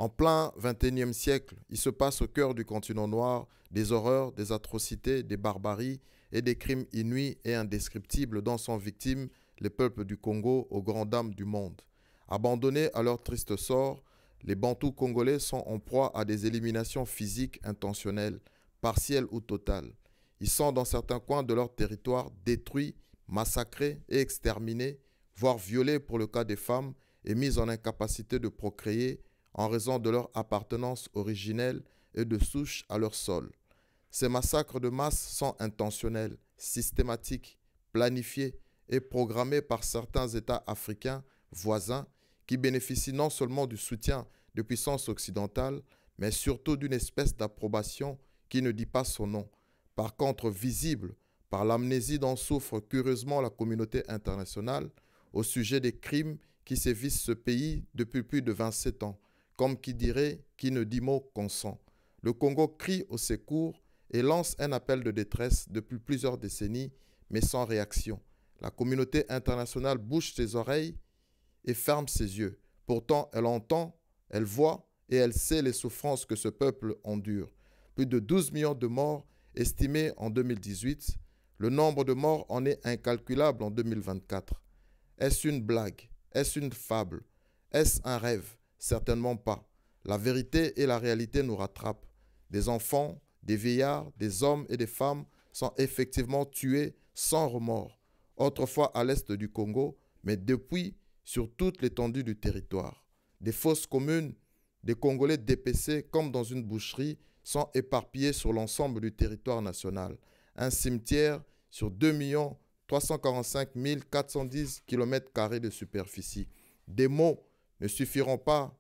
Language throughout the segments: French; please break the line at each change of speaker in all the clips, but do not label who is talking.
En plein XXIe siècle, il se passe au cœur du continent noir des horreurs, des atrocités, des barbaries et des crimes inouïs et indescriptibles dont sont victimes les peuples du Congo aux grandes dames du monde. Abandonnés à leur triste sort, les Bantous congolais sont en proie à des éliminations physiques intentionnelles, partielles ou totales. Ils sont dans certains coins de leur territoire détruits, massacrés et exterminés, voire violés pour le cas des femmes et mis en incapacité de procréer en raison de leur appartenance originelle et de souche à leur sol. Ces massacres de masse sont intentionnels, systématiques, planifiés et programmés par certains États africains voisins qui bénéficient non seulement du soutien de puissances occidentales, mais surtout d'une espèce d'approbation qui ne dit pas son nom, par contre visible par l'amnésie dont souffre curieusement la communauté internationale au sujet des crimes qui sévissent ce pays depuis plus de 27 ans, comme qui dirait qui ne dit mot consent. Le Congo crie au secours et lance un appel de détresse depuis plusieurs décennies, mais sans réaction. La communauté internationale bouche ses oreilles et ferme ses yeux. Pourtant, elle entend, elle voit et elle sait les souffrances que ce peuple endure. Plus de 12 millions de morts estimés en 2018. Le nombre de morts en est incalculable en 2024. Est-ce une blague? Est-ce une fable? Est-ce un rêve? Certainement pas. La vérité et la réalité nous rattrapent. Des enfants, des vieillards, des hommes et des femmes sont effectivement tués sans remords. Autrefois à l'est du Congo, mais depuis sur toute l'étendue du territoire. Des fosses communes, des Congolais dépecés comme dans une boucherie sont éparpillés sur l'ensemble du territoire national. Un cimetière sur 2 345 410 km² de superficie. Des mots ne suffiront pas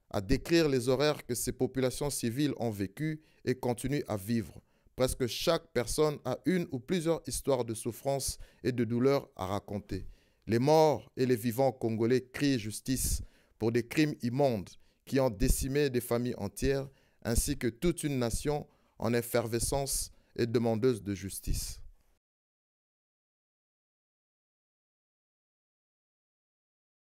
à décrire les horreurs que ces populations civiles ont vécues et continuent à vivre. Presque chaque personne a une ou plusieurs histoires de souffrance et de douleur à raconter. Les morts et les vivants congolais crient justice pour des crimes immondes qui ont décimé des familles entières ainsi que toute une nation en effervescence et demandeuse de justice.